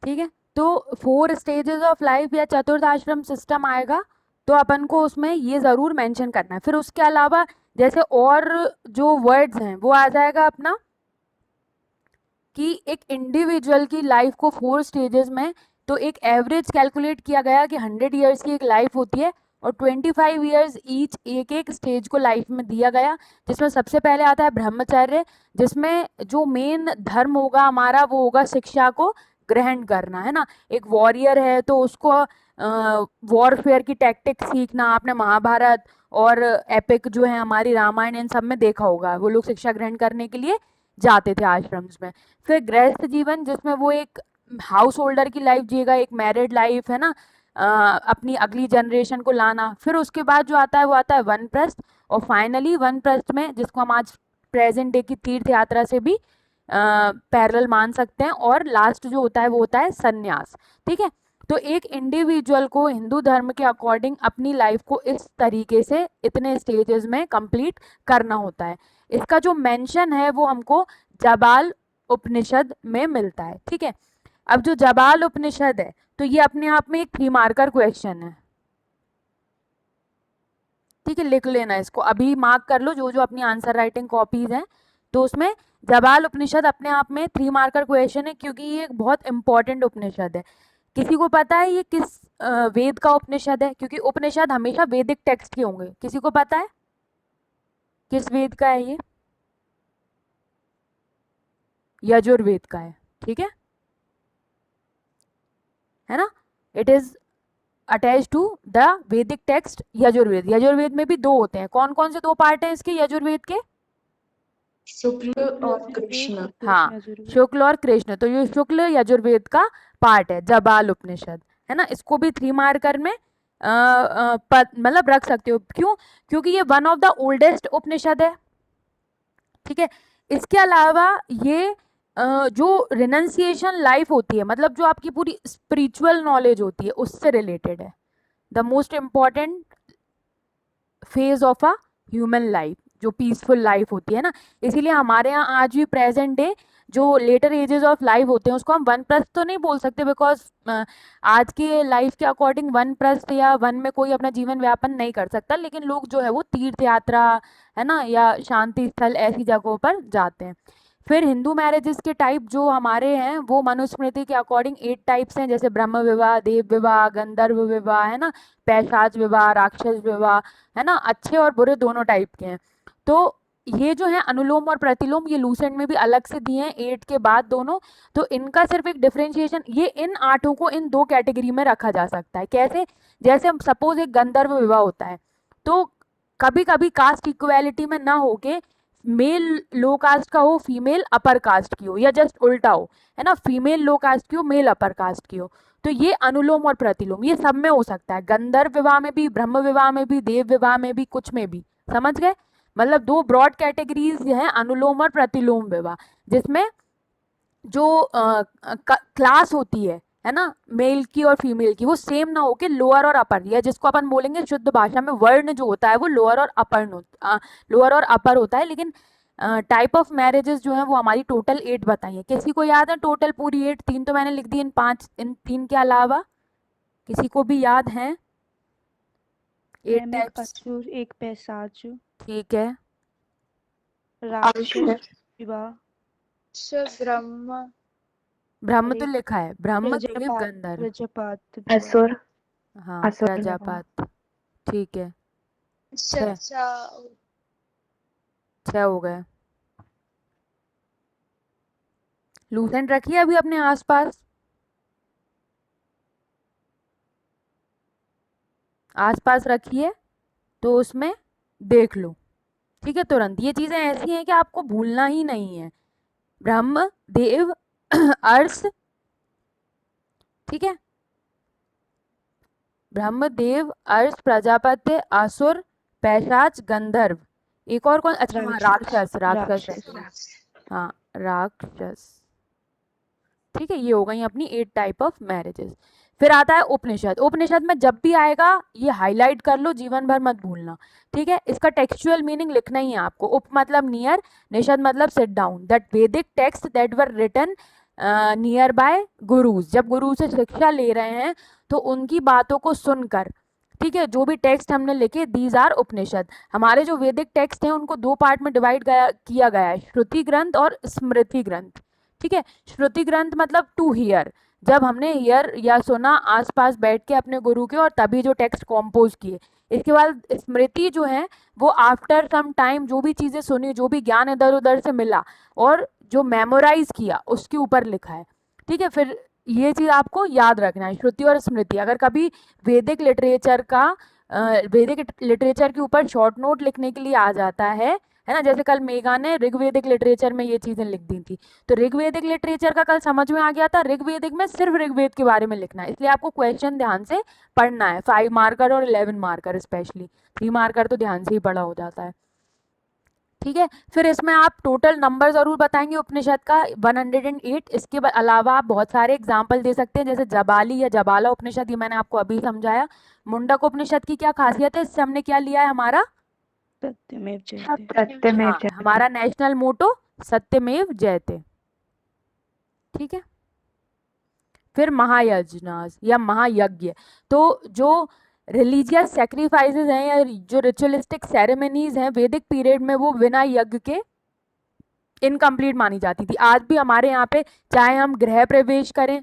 ठीक है, तो 4 स्टेजेस ऑफ लाइफ या चतुर्थ आश्रम सिस्टम आएगा, तो अपन को उसमें ये ज़रूर मेंशन करना है। फिर उसके अलावा जैसे और जो वर्ड्स हैं वो आ जाएगा अपना कि एक इंडिविजुअल की लाइफ को 4 स्टेजेस में, तो एक एवरेज कैलकुलेट किया गया कि 100 ईयर्स की एक लाइफ होती है और 25 ईयर्स ईच एक एक स्टेज को लाइफ में दिया गया, जिसमें सबसे पहले आता है ब्रह्मचर्य, जिसमें जो मेन धर्म होगा हमारा वो होगा शिक्षा को ग्रहण करना, है ना। एक वॉरियर है तो उसको वॉरफेयर की टैक्टिक सीखना, आपने महाभारत और एपिक जो है हमारी रामायण इन सब में देखा होगा, वो लोग शिक्षा ग्रहण करने के लिए जाते थे आश्रम्स में। फिर गृहस्थ जीवन, जिसमें वो एक हाउस होल्डर की लाइफ जिएगा, एक मैरिड लाइफ, है ना, अपनी अगली जनरेशन को लाना। फिर उसके बाद जो आता है वो आता है वनप्रस्थ, और फाइनली वनप्रस्थ में जिसको हम आज प्रेजेंट डे की तीर्थ यात्रा से भी पैरेलल मान सकते हैं, और लास्ट जो होता है वो होता है संन्यास। ठीक है, तो एक इंडिविजुअल को हिंदू धर्म के अकॉर्डिंग अपनी लाइफ को इस तरीके से इतने स्टेजेस में कंप्लीट करना होता है। इसका जो मेंशन है वो हमको जाबाल उपनिषद में मिलता है। ठीक है, अब जो जाबाल उपनिषद है तो ये अपने आप में एक 3 मार्कर क्वेश्चन है। ठीक है, लिख लेना इसको, अभी मार्क कर लो जो जो अपनी आंसर राइटिंग कॉपीज हैं, तो उसमें जाबाल उपनिषद अपने आप में 3 मार्कर क्वेश्चन है, क्योंकि ये एक बहुत इंपॉर्टेंट उपनिषद है। किसी को पता है ये किस वेद का उपनिषद है? क्योंकि उपनिषद हमेशा वैदिक टेक्स्ट के होंगे। किसी को पता है किस वेद का है ये? यजुर्वेद का है। ठीक है ना, it is attach to the Vedic text Yajurveda. Yajurveda में भी 2 होते हैं, कौन कौन से 2 पार्ट हैं इसके यजुर्वेद के? शुक्ल और कृष्ण। हाँ, शुक्ल और कृष्ण, तो ये शुक्ल यजुर्वेद का पार्ट है जाबाल उपनिषद, है ना। इसको भी 3 मार्कर में मतलब रख सकते हो। क्यों? क्योंकि ये वन ऑफ द ओल्डेस्ट उपनिषद है। ठीक है, इसके अलावा ये जो रिनंसिएशन लाइफ होती है, मतलब जो आपकी पूरी स्पिरिचुअल नॉलेज होती है उससे रिलेटेड है। The most important phase of a human life, जो पीसफुल लाइफ होती है ना, इसीलिए हमारे यहाँ आज भी प्रेजेंट डे जो लेटर एजेस ऑफ लाइफ होते हैं उसको हम वनप्रस्थ तो नहीं बोल सकते, बिकॉज आज के लाइफ के अकॉर्डिंग वनप्रस्थ या वन में कोई अपना जीवन व्यापन नहीं कर सकता, लेकिन लोग जो है वो तीर्थ यात्रा, है ना, या शांति स्थल ऐसी जगहों पर जाते हैं। फिर हिंदू मैरिजेस के टाइप जो हमारे हैं वो मनुस्मृति के अकॉर्डिंग 8 टाइप्स हैं, जैसे ब्रह्म विवाह, देव विवाह, गंधर्व विवाह, है ना, पैशाच विवाह, राक्षस विवाह, है ना, अच्छे और बुरे दोनों टाइप के हैं। तो ये जो है अनुलोम और प्रतिलोम, ये लूसेंट में भी अलग से दिए हैं 8 के बाद दोनों। तो इनका सिर्फ एक डिफरेंशिएशन, ये इन 8 को इन 2 कैटेगरी में रखा जा सकता है। कैसे? जैसे हम सपोज एक गंधर्व विवाह होता है, तो कभी कभी कास्ट इक्वालिटी में ना होके मेल लो कास्ट का हो, फीमेल अपर कास्ट की हो, या जस्ट उल्टा हो, है ना, फीमेल लो कास्ट की हो, मेल अपर कास्ट की हो। तो ये अनुलोम और प्रतिलोम ये सब में हो सकता है, गंधर्व विवाह में भी, ब्रह्म विवाह में भी, देव विवाह में भी, कुछ में भी। समझ गए? मतलब 2 ब्रॉड कैटेगरीज हैं अनुलोम और प्रतिलोम विवाह, जिसमें जो क्लास होती है ना, मेल की और फीमेल की, वो सेम ना होके लोअर और अपर, या जिसको अपन बोलेंगे शुद्ध भाषा में वर्ण जो होता है वो लोअर और अपर लोअर और अपर होता है। लेकिन टाइप ऑफ मैरिजेस जो है वो हमारी टोटल 8 बताई है। किसी को याद है टोटल पूरी 8? 3 तो मैंने लिख दी, इन 3 के अलावा किसी को भी याद है? 8 टाइप्स। एक पैशाच, ठीक है, राक्षस विवाह, ब्रह्म, ब्रह्म तो लिखा है, ब्रह्म, देव, गंधर्व, प्रजापात, असुर, हाँ, असुर प्रजापत। ठीक है, 6 अच्छा 6 हो गए। लूसेंट रखिए अभी अपने आसपास, आसपास रखिए, तो उसमें देख लो। ठीक है, तुरंत ये चीजें ऐसी हैं कि आपको भूलना ही नहीं है। ब्रह्म, देव, अर्ष, ठीक है, ब्रह्म, देव, अर्ष, प्रजापति, असुर, पैशाच, गंधर्व, एक और कौन? अच्छा हाँ, राक्षस, राक्षस, हाँ, राक्षस। ठीक है, ये हो गई अपनी 8 टाइप ऑफ मैरिजेस। फिर आता है उपनिषद। उपनिषद में जब भी आएगा ये हाईलाइट कर लो, जीवन भर मत भूलना। ठीक है, इसका टेक्सचुअल मीनिंग लिखना ही है आपको। उप मतलब नियर, निषद मतलब sit down, that Vedic text that were written near by gurus, जब गुरु से शिक्षा ले रहे हैं तो उनकी बातों को सुनकर, ठीक है, जो भी टेक्स्ट हमने लिखे, दीज आर उपनिषद। हमारे जो वैदिक टेक्स्ट हैं उनको दो पार्ट में डिवाइड किया गया है, श्रुति ग्रंथ और स्मृति ग्रंथ। ठीक है, श्रुति ग्रंथ मतलब टू हियर, जब हमने हियर या सुना आसपास बैठ के अपने गुरु के, और तभी जो टेक्स्ट कॉम्पोज किए। इसके बाद स्मृति जो है वो आफ्टर सम टाइम जो भी चीज़ें सुनी, जो भी ज्ञान इधर उधर से मिला और जो मेमोराइज किया उसके ऊपर लिखा है। ठीक है, फिर ये चीज़ आपको याद रखना है, श्रुति और स्मृति। अगर कभी वैदिक लिटरेचर का वैदिक लिटरेचर के ऊपर शॉर्ट नोट लिखने के लिए आ जाता है ना, जैसे कल मेघा ने ऋग्वेदिक लिटरेचर में ये चीज़ें लिख दी थी, तो ऋग्वेदिक लिटरेचर का कल समझ में आ गया था, ऋग्वेदिक में सिर्फ ऋग्वेद के बारे में लिखना है, इसलिए आपको क्वेश्चन ध्यान से पढ़ना है, 5 मार्कर और 11 मार्कर स्पेशली, 3 मार्कर तो ध्यान से ही पढ़ा हो जाता है। ठीक है, फिर इसमें आप टोटल नंबर जरूर बताएंगे उपनिषद का 108। इसके अलावा आप बहुत सारे एग्जाम्पल दे सकते हैं, जैसे जबाली या जबाला उपनिषद, ये मैंने आपको अभी समझाया। मुंडक उपनिषद की क्या खासियत है, इससे हमने क्या लिया है, हमारा सत्यमेव जयते। सत्यमेव हाँ, जयते। हमारा नेशनल मोटो सत्यमेव जयते। ठीक है, फिर महायज्ञ या महायज्ञ, तो जो रिलीजियस सेक्रीफाइसेस हैं या जो रिचुअलिस्टिक सेरेमनीज हैं वैदिक पीरियड में, वो बिना यज्ञ के इनकम्प्लीट मानी जाती थी। आज भी हमारे यहाँ पे चाहे हम गृह प्रवेश करें,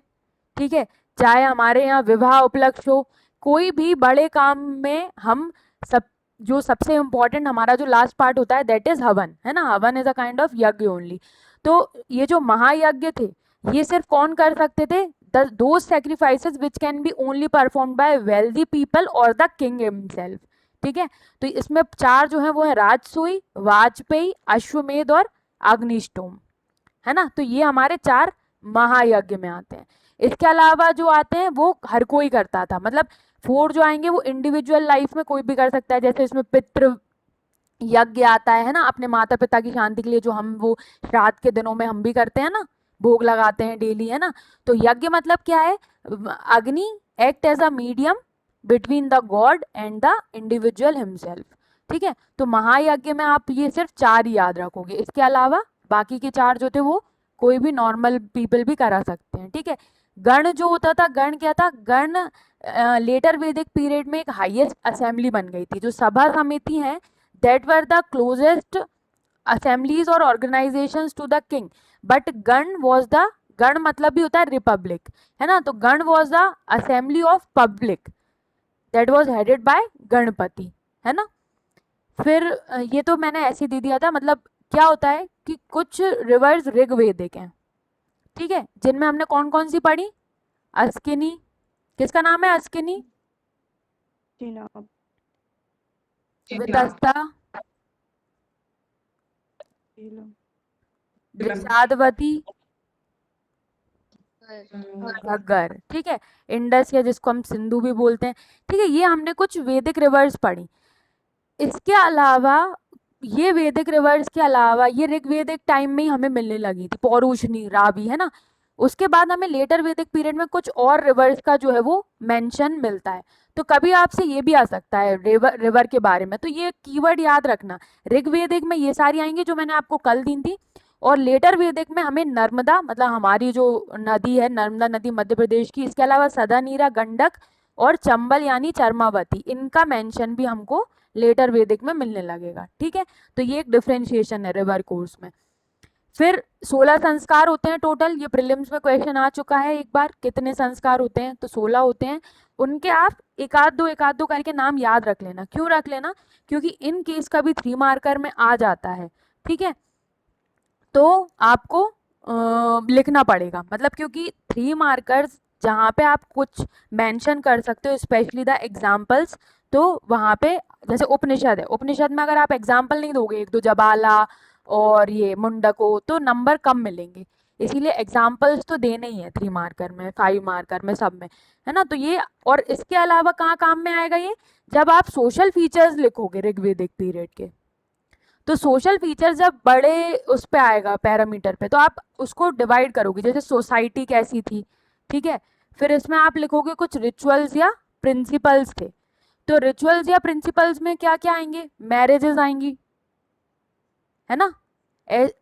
ठीक है, चाहे हमारे यहाँ विवाह उपलक्ष्य हो, कोई भी बड़े काम में हम सब, जो सबसे इम्पोर्टेंट हमारा जो लास्ट पार्ट होता है दैट इज हवन, है ना, हवन इज अ काइंड ऑफ यज्ञ ओनली। तो ये जो महायज्ञ थे ये सिर्फ कौन कर सकते थे, those sacrifices which can be only performed by wealthy people और द किंग हिमसेल्फ। ठीक है, तो इसमें 4 जो है वो है राजसूय, वाजपेयी, अश्वमेध और अग्निष्टोम, है ना, तो ये हमारे 4 महायज्ञ में आते हैं। इसके अलावा जो आते हैं वो हर कोई करता था, मतलब 4 जो आएंगे वो इंडिविजुअल लाइफ में कोई भी कर सकता है, जैसे इसमें पितृ यज्ञ आता है ना, अपने माता पिता की शांति के लिए, जो हम वो श्राद्ध के दिनों में हम भी करते हैं ना, भोग लगाते हैं डेली, है ना। तो यज्ञ मतलब क्या है, Agni act as a medium between the god and the individual himself. ठीक है, तो महायज्ञ में आप ये सिर्फ 4 ही याद रखोगे, इसके अलावा बाकी के 4 जो थे वो कोई भी नॉर्मल पीपल भी करा सकते हैं। ठीक है, गण जो होता था, गण क्या था, गण लेटर वैदिक पीरियड में एक हाईएस्ट असेंबली बन गई थी, जो सभा समिति है that were the closest assemblies or organizations to the king, but गण was the, गण मतलब भी होता है रिपब्लिक, है ना, तो गण was the assembly of public that was headed by Ganpati, है ना। फिर ये तो मैंने ऐसे दे दिया था, मतलब क्या होता है कि कुछ रिवर्स ऋग्वेदिक हैं, ठीक है, जिनमें हमने कौन कौन सी पढ़ी, अस्किनी, किसका नाम है अस्किनी, चिनाब, वितस्ता, शीलम, द्रिशादवती, घग्गर, ठीक है, इंडस या जिसको हम सिंधु भी बोलते हैं। ठीक है, ये हमने कुछ वैदिक रिवर्स पढ़ी। इसके अलावा ये वैदिक रिवर्स के अलावा ये ऋग्वेदिक टाइम में ही हमें मिलने लगी थी, पौरुषनी, रावी, है ना। उसके बाद हमें लेटर वैदिक पीरियड में कुछ और रिवर्स का जो है वो मेंशन मिलता है। तो कभी आपसे ये भी आ सकता है रिवर के बारे में, तो ये कीवर्ड याद रखना, ऋग्वेदिक में ये सारी आएंगी जो मैंने आपको कल दी थी, और लेटर वैदिक में हमें नर्मदा, मतलब हमारी जो नदी है नर्मदा नदी मध्य प्रदेश की, इसके अलावा सदानीरा, गंडक और चंबल यानी चर्मावती, इनका मेंशन भी हमको लेटर वैदिक में मिलने लगेगा। ठीक है, तो ये एक डिफरेंशिएशन है रिवर कोर्स में। फिर 16 संस्कार होते हैं टोटल, ये प्रीलिम्स में क्वेश्चन आ चुका है एक बार, कितने संस्कार होते हैं, तो 16 होते हैं। उनके आप एक आध दो करके नाम याद रख लेना। क्यों रख लेना, क्योंकि इन केस का भी 3 मार्कर में आ जाता है। ठीक है, तो आपको लिखना पड़ेगा, मतलब क्योंकि 3 मार्कर्स जहाँ पे आप कुछ मेंशन कर सकते हो, स्पेशली द एग्जाम्पल्स, तो वहाँ पे जैसे उपनिषद है, उपनिषद में अगर आप एग्जाम्पल नहीं दोगे, एक दो जबाला और ये मुंडको, तो नंबर कम मिलेंगे, इसीलिए एग्जाम्पल्स तो देने ही है 3 मार्कर में, 5 मार्कर में, सब में, है ना। तो ये, और इसके अलावा कहाँ काम में आएगा ये, जब आप सोशल फीचर्स लिखोगे ऋग्वेदिक पीरियड के, तो सोशल फीचर्स जब बड़े उस पे आएगा पैरामीटर पे, तो आप उसको डिवाइड करोगे, जैसे सोसाइटी कैसी थी, ठीक है, फिर इसमें आप लिखोगे कुछ रिचुअल्स या प्रिंसिपल्स थे, तो रिचुअल्स या प्रिंसिपल्स में क्या क्या आएंगे, मैरिजेस आएंगी, है ना,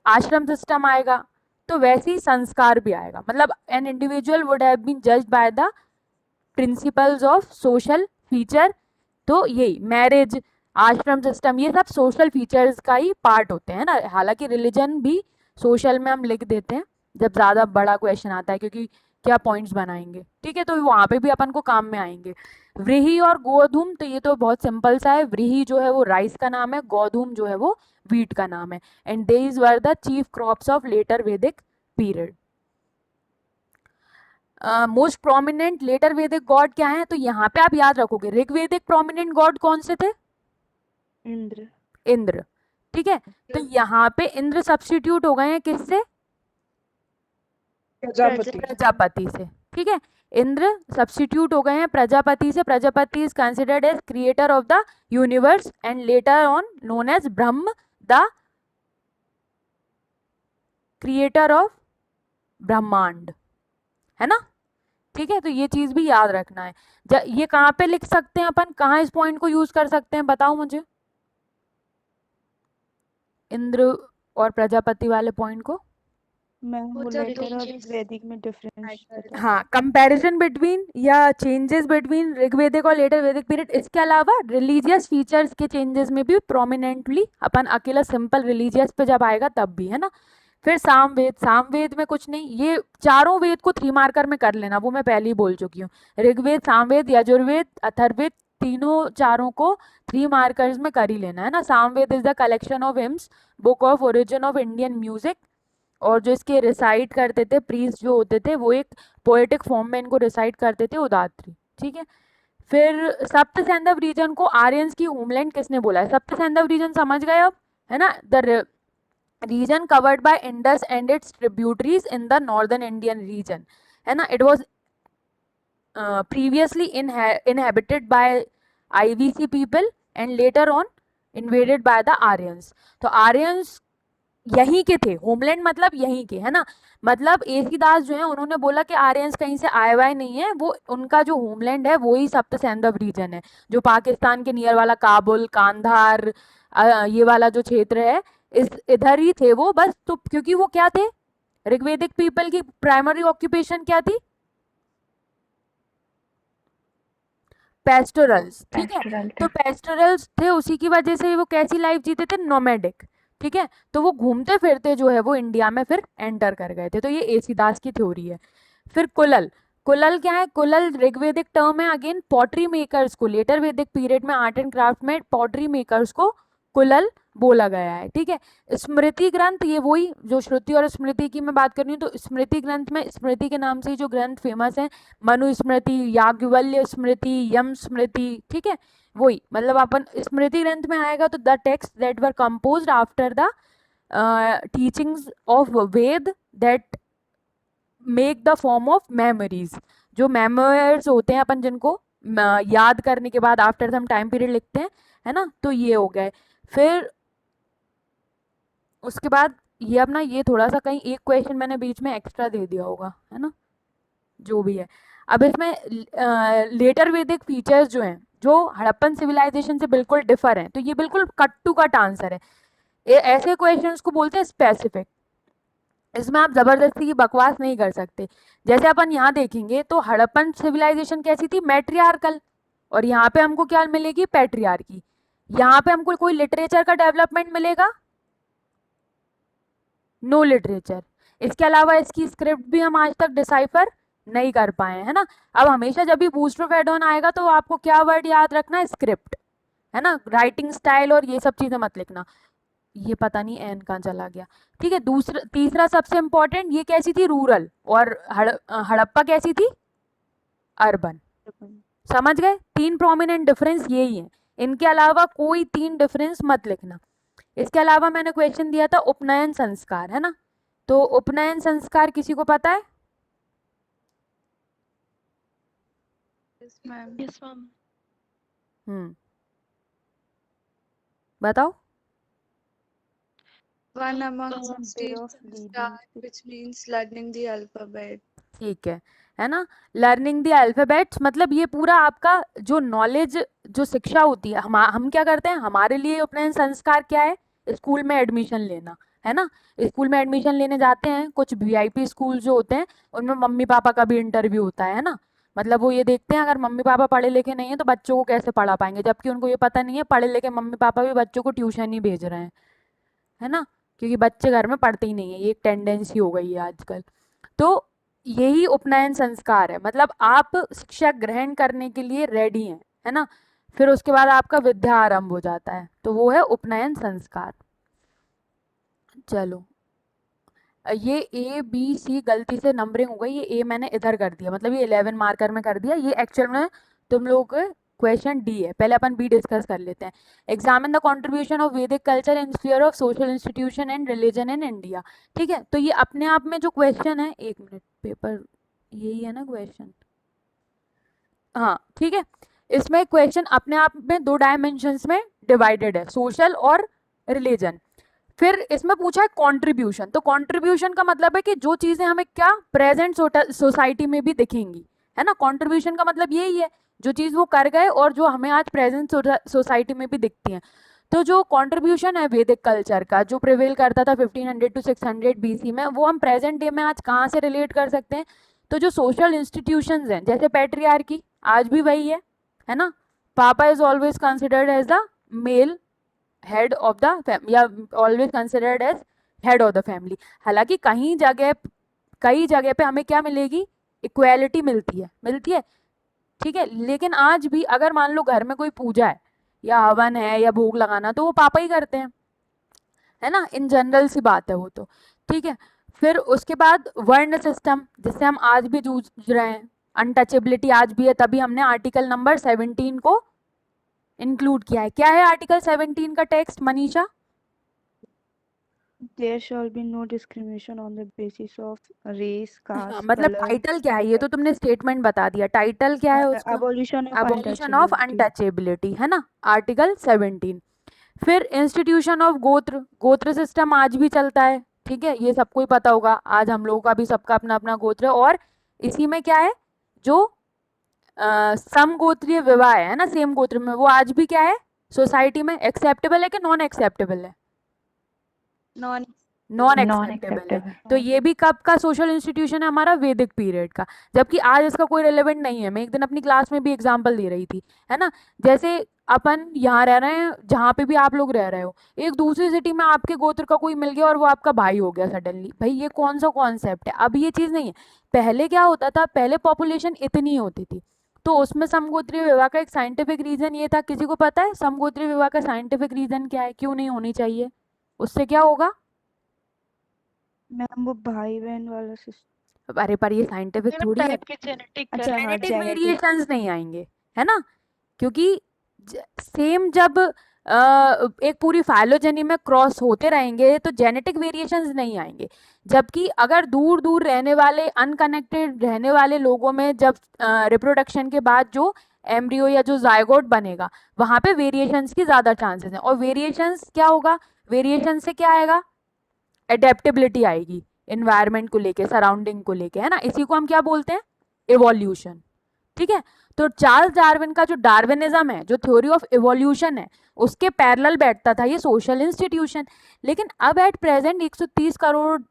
आश्रम सिस्टम आएगा, तो वैसे ही संस्कार भी आएगा, मतलब an individual would have been judged by the principles of social feature. तो यही मैरिज, आश्रम सिस्टम, ये सब सोशल फीचर्स का ही पार्ट होते हैं ना। हालांकि रिलीजन भी सोशल में हम लिख देते हैं जब ज़्यादा बड़ा क्वेश्चन आता है, क्योंकि क्या पॉइंट्स बनाएंगे, ठीक है, तो वहाँ पे भी अपन को काम में आएंगे। व्रीहि और गोधूम, तो ये तो बहुत सिंपल सा है। व्रीहि जो है वो राइस का नाम है, गोधूम जो है वो व्हीट का नाम है। And these were the chief crops of later Vedic period. Most prominent later Vedic god क्या है, तो यहाँ पे आप याद रखोगे ऋग्वेदिक प्रोमिनेंट गॉड कौन से थे? इंद्र। इंद्र, ठीक है। तो यहाँ पे इंद्र सब्स्टिट्यूट हो गए हैं किससे? प्रजापति से, ठीक है। इंद्र सब्स्टिट्यूट हो गए हैं प्रजापति से। Prajapati is considered as creator of the universe and later on known as Brahma, the creator of Brahmanda, है ना, ठीक है। तो ये चीज भी याद रखना है। ये कहाँ पे लिख सकते हैं अपन, कहाँ इस पॉइंट को यूज कर सकते हैं, बताओ मुझे, इंद्र और प्रजापति वाले पॉइंट को। मैम वो वो तो लेटर और religious वैदिक में डिफरेंस matter बताओ। हाँ, कंपैरिजन बिटवीन या चेंजेस बिटवीन ऋग्वेदिक और लेटर वैदिक पीरियड। इसके अलावा रिलीजियस फीचर्स के चेंजेस में भी प्रोमिनेंटली अपन अकेला सिंपल रिलीजियस पे जब आएगा तब भी, है ना। फिर सामवेद, सामवेद में कुछ नहीं, ये चारों वेद को 3 मार्कर में कर लेना, वो मैं पहले ही बोल चुकी हूँ। ऋग्वेद, सामवेद, यजुर्वेद, अथर्ववेद, तीनों चारों को 3 मार्कर्स में कर ही लेना, है ना। Samaveda is the collection of hymns, book of origin of Indian music, और जो इसके रिसाइट करते थे प्रीस्ट जो होते थे वो एक पोएटिक फॉर्म में इनको रिसाइट करते थे, उदात्री, ठीक है। फिर सप्त सैंधव रीजन को आर्यंस की होमलैंड किसने बोला है? सप्त सैंधव रीजन समझ गए अब, है ना। The region covered by Indus and its tributaries in the northern Indian region, है ना। It was previously inhabited by IVC people and later on invaded by the Aryans। तो आर्यंस यहीं के थे, होमलैंड मतलब यहीं के, है ना। मतलब एसी दास जो है उन्होंने बोला कि आर्यंस कहीं से आए हुए नहीं है, वो उनका जो होमलैंड है वही सप्त सैंधव रीजन है, जो पाकिस्तान के नियर वाला काबुल, कांधार, ये वाला जो क्षेत्र है, इस इधर ही थे वो बस। तो क्योंकि वो क्या थे, ऋग्वेदिक पीपल की प्राइमरी ऑक्यूपेशन क्या थी? पेस्टोरल्स, ठीक है। तो पेस्टोरल्स थे, उसी की वजह से वो कैसी लाइफ जीते थे? नोमैडिक, ठीक है। तो वो घूमते फिरते जो है वो इंडिया में फिर एंटर कर गए थे। तो ये एसी दास की थ्योरी है। फिर कुलल, कुलल क्या है? कुलल ऋग्वेदिक टर्म है, अगेन पॉटरी मेकर्स को, लेटर वैदिक पीरियड में आर्ट एंड क्राफ्ट में पॉटरी मेकर्स को कुलल बोला गया है, ठीक है। स्मृति ग्रंथ, ये वही जो श्रुति और स्मृति की मैं बात कर रही हूँ, तो स्मृति ग्रंथ में, स्मृति के नाम से ही जो ग्रंथ फेमस है, मनु स्मृति, याज्ञवल्क्य स्मृति, यम स्मृति, ठीक है, वही। मतलब अपन स्मृति ग्रंथ में आएगा तो the text that were composed after the teachings of Veda that make the form of memories, जो मेमोरीज होते हैं अपन जिनको याद करने के बाद आफ्टर सम टाइम पीरियड लिखते हैं, है ना। तो ये हो गए। फिर उसके बाद ये अपना, ये थोड़ा सा कहीं एक क्वेश्चन मैंने बीच में एक्स्ट्रा दे दिया होगा, है ना, जो भी है। अब इसमें लेटर वैदिक फीचर्स जो हैं, जो हड़प्पन सिविलाइजेशन से बिल्कुल डिफर हैं, तो ये बिल्कुल कट टू कट आंसर है। ऐसे क्वेश्चंस को बोलते हैं स्पेसिफिक, इसमें आप जबरदस्ती की बकवास नहीं कर सकते। जैसे अपन यहाँ देखेंगे तो हड़प्पन सिविलाइजेशन कैसी थी? मैट्रियार्कल, और यहाँ पे हमको क्या मिलेगी? पैट्रियार्की। यहाँ पे हमको कोई लिटरेचर का डेवलपमेंट मिलेगा? No literature. इसके अलावा इसकी स्क्रिप्ट भी हम आज तक डिसाइफर नहीं कर पाए, है ना। अब हमेशा जब भी बूस्टर ऑफ एड-ऑन आएगा तो आपको क्या वर्ड याद रखना है? स्क्रिप्ट, है ना। राइटिंग स्टाइल और ये सब चीजें मत लिखना। ये पता नहीं एन कहाँ चला गया, ठीक है। दूसरा, तीसरा सबसे इंपॉर्टेंट, ये कैसी थी? रूरल, और हड़प्पा कैसी थी? अर्बन। समझ गए? 3 प्रोमिनेंट डिफरेंस यही है, इनके अलावा कोई 3 डिफरेंस मत लिखना। इसके अलावा मैंने क्वेश्चन दिया था उपनयन संस्कार, है ना। तो उपनयन संस्कार किसी को पता है? Yes, ma'am. Yes, ma'am. बताओ। One among Some 16 way of star, leading. which means learning the alphabet. ठीक है ना। लर्निंग द अल्फाबेट्स, मतलब ये पूरा आपका जो नॉलेज, जो शिक्षा होती है, हम क्या करते हैं, हमारे लिए उपनयन संस्कार क्या है? स्कूल में एडमिशन लेना, है ना। स्कूल में एडमिशन लेने जाते हैं, कुछ वीआईपी स्कूल जो होते हैं उनमें मम्मी पापा का भी इंटरव्यू होता है ना। मतलब वो ये देखते हैं अगर मम्मी पापा पढ़े लिखे नहीं है तो बच्चों को कैसे पढ़ा पाएंगे, जबकि उनको ये पता नहीं है पढ़े लिखे मम्मी पापा भी बच्चों को ट्यूशन ही भेज रहे हैं, है ना। क्योंकि बच्चे घर में पढ़ते ही नहीं है, ये एक टेंडेंसी हो गई है आजकल। तो यही उपनयन संस्कार है, मतलब आप शिक्षा ग्रहण करने के लिए रेडी हैं, है ना। फिर उसके बाद आपका विद्या आरंभ हो जाता है, तो वो है उपनयन संस्कार। चलो, ये ए बी सी गलती से नंबरिंग हो गई, ये ए मैंने इधर कर दिया, मतलब ये 11 मार्कर में कर दिया, ये एक्चुअल में तुम लोगों के क्वेश्चन डी है। पहले अपन बी डिस्कस कर लेते हैं। एग्जामिन द कंट्रीब्यूशन ऑफ वैदिक culture in sphere of social institution and religion in India. ठीक है, तो ये अपने आप में जो क्वेश्चन है, एक मिनट, पेपर यही है ना क्वेश्चन, हाँ ठीक है। इसमें क्वेश्चन अपने आप में 2 डायमेंशंस में डिवाइडेड है, सोशल और रिलीजन। फिर इसमें पूछा है कंट्रीब्यूशन, तो कंट्रीब्यूशन का मतलब है कि जो चीजें हमें क्या प्रेजेंट सोसाइटी में भी दिखेंगी, है ना। कंट्रीब्यूशन का मतलब यही है जो चीज वो कर गए और जो हमें आज प्रेजेंट सोसाइटी में भी दिखती हैं। तो जो कंट्रीब्यूशन है वैदिक कल्चर का जो प्रिवेल करता था 1500 टू 600 बीसी में, वो हम प्रेजेंट डे में आज कहाँ से रिलेट कर सकते हैं। तो जो सोशल इंस्टीट्यूशंस हैं जैसे पैट्रियार्की, आज भी वही है ना। पापा is always considered as the male head of the family, या always considered as head of the family. हालांकि कई जगह पे हमें क्या मिलेगी, इक्वालिटी मिलती है, ठीक है। लेकिन आज भी अगर मान लो घर में कोई पूजा है या हवन है या भोग लगाना, तो वो पापा ही करते हैं, है ना। इन जनरल सी बात है वो तो, ठीक है। फिर उसके बाद वर्ण सिस्टम जिससे हम आज भी जूझ रहे हैं, अनटचेबिलिटी आज भी है, तभी हमने आर्टिकल नंबर 17 को इंक्लूड किया है। क्या है आर्टिकल 17 का text Manisha? There shall be no discrimination on the basis of race, हाँ, caste, मतलब color. टाइटल क्या है, ये तो तुमने स्टेटमेंट बता दिया। टाइटल क्या है उसका? Abolition of abolition of untouchability. Untouchability, है ना, आर्टिकल 17। फिर इंस्टीट्यूशन ऑफ गोत्र सिस्टम आज भी चलता है, ठीक है, ये सबको ही पता होगा। आज हम लोगों का भी सबका अपना अपना गोत्र है, और इसी में क्या है जो समगोत्रीय विवाह है ना, सेम गोत्र में, वो आज भी क्या है सोसाइटी में एक्सेप्टेबल है कि नॉन एक्सेप्टेबल है? नॉन नॉन एक्सेप्टेबल है। तो ये भी कब का सोशल इंस्टीट्यूशन है हमारा? वैदिक पीरियड का। जबकि आज इसका कोई रिलेवेंट नहीं है। मैं एक दिन अपनी क्लास में भी एग्जांपल दे रही थी, है ना। जैसे अपन यहाँ रह रहे हैं, जहाँ पे भी आप लोग रह रहे हो, एक दूसरी सिटी में आपके गोत्र का कोई मिल गया और वो आपका भाई हो गया सडनली, भाई ये कौन सा कॉन्सेप्ट है? अब ये चीज नहीं है। पहले क्या होता था, पहले पॉपुलेशन इतनी होती थी, तो उसमें समगोत्रीय विवाह का एक साइंटिफिक रीजन ये था। किसी को पता है समगोत्रीय विवाह का साइंटिफिक रीजन क्या है, क्यों नहीं होनी चाहिए? उससे क्या होगा? मैम वो भाई बहन वाला सिस्टम। अरे पर ये साइंटिफिक थोड़ी है, अच्छा हाँ, जेनेटिक जेनेटिक। वेरिएशंस नहीं आएंगे, है ना। क्योंकि सेम जब एक पूरी फाइलोजेनी में क्रॉस होते रहेंगे तो जेनेटिक वेरिएशंस नहीं आएंगे। जबकि अगर दूर दूर रहने वाले अनकनेक्टेड रहने वाले लोगों में जब रिप्रोडक्शन के बाद जो एम्ब्रियो या जो जायगोट बनेगा, वहां पे वेरिएशंस की ज्यादा चांसेस हैं। और वेरिएशंस क्या होगा, वेरिएशन से क्या आएगा, एडेप्टेबिलिटी आएगी एनवायरनमेंट को लेके, सराउंडिंग को लेके, है ना। इसी को हम क्या बोलते हैं, इवोल्यूशन, ठीक है। तो चार्ल्स डार्विन का जो डार्विनिज्म है, जो थ्योरी ऑफ इवोल्यूशन है, उसके पैरेलल बैठता था ये सोशल इंस्टीट्यूशन। लेकिन अब एट प्रेजेंट 130 करोड़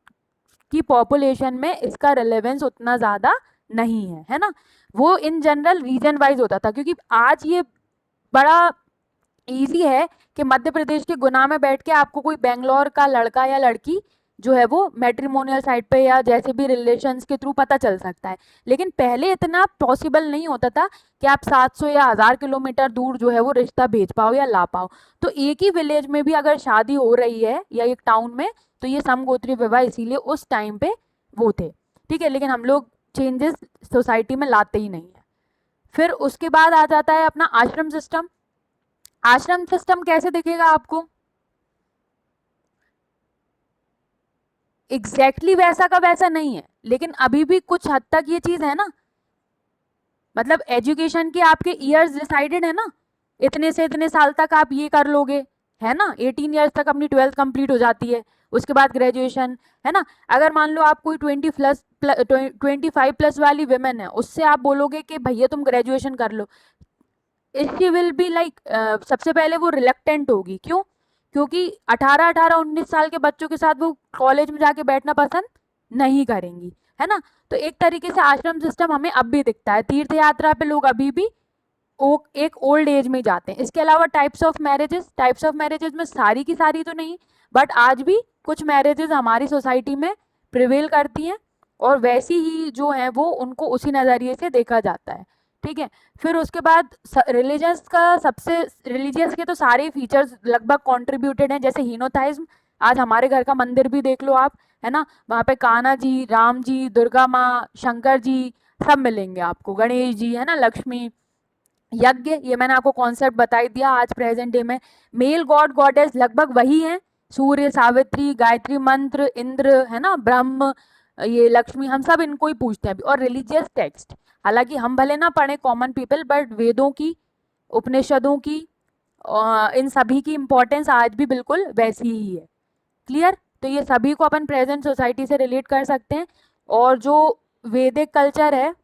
की पॉपुलेशन में इसका रिलेवेंस उतना ज्यादा नहीं है ना। वो इन जनरल रीजन वाइज होता था, क्योंकि आज ये बड़ा इजी है कि मध्य प्रदेश के गुना में बैठ के आपको कोई बेंगलोर का लड़का या लड़की जो है वो मैट्रिमोनियल साइट पे या जैसे भी रिलेशंस के थ्रू पता चल सकता है। लेकिन पहले इतना पॉसिबल नहीं होता था कि आप 700 या 1000 किलोमीटर दूर जो है वो रिश्ता भेज पाओ या ला पाओ। तो एक ही विलेज में भी अगर शादी हो रही है या एक टाउन में, तो ये समगोत्रीय विवाह इसीलिए उस टाइम पे वो थे, ठीक है। लेकिन हम लोग चेंजेस सोसाइटी में लाते ही नहीं है। फिर उसके बाद आ जाता है अपना आश्रम सिस्टम। आश्रम सिस्टम कैसे दिखेगा आपको? एग्जैक्टली वैसा का वैसा नहीं है, लेकिन अभी भी कुछ हद तक ये चीज है ना। मतलब एजुकेशन के आपके ईयर्स डिसाइडेड है ना, इतने से इतने साल तक आप ये कर लोगे, है ना। 18 ईयर्स तक अपनी 12th कंप्लीट हो जाती है, उसके बाद ग्रेजुएशन, है ना। अगर मान लो आप कोई 25 प्लस वाली विमेन है, उससे आप बोलोगे कि भैया तुम ग्रेजुएशन कर लो, शी विल बी लाइक, सबसे पहले वो रिलेक्टेंट होगी। क्यों? क्योंकि 18-19 साल के बच्चों के साथ वो कॉलेज में जाके बैठना पसंद नहीं करेंगी, है ना। तो एक तरीके से आश्रम सिस्टम हमें अब भी दिखता है, तीर्थ यात्रा पे लोग अभी भी एक ओल्ड एज में जाते हैं। इसके अलावा टाइप्स ऑफ मैरिजेस में सारी की सारी तो नहीं, बट आज भी कुछ मैरिजेस हमारी सोसाइटी में प्रिवेल करती हैं और वैसी ही जो है वो उनको उसी नज़रिए से देखा जाता है, ठीक है। फिर उसके बाद रिलीजियस के तो सारे फीचर्स लगभग कॉन्ट्रीब्यूटेड हैं, जैसे हीनोथाइज्म। आज हमारे घर का मंदिर भी देख लो आप, है ना, वहाँ पे कान्हा जी, राम जी, दुर्गा माँ, शंकर जी सब मिलेंगे आपको, गणेश जी, है ना, लक्ष्मी। यज्ञ, ये मैंने आपको कॉन्सेप्ट बताई दिया। आज प्रेजेंट डे में मेल गॉड गॉडेस लगभग वही हैं, सूर्य, सावित्री, गायत्री मंत्र, इंद्र, है ना, ब्रह्म, ये लक्ष्मी, हम सब इनको ही पूछते हैं अभी। और रिलीजियस टेक्स्ट, हालांकि हम भले ना पढ़े कॉमन पीपल, बट वेदों की, उपनिषदों की, इन सभी की इम्पोर्टेंस आज भी बिल्कुल वैसी ही है। क्लियर। तो ये सभी को अपन प्रेजेंट सोसाइटी से रिलेट कर सकते हैं। और जो वैदिक कल्चर है,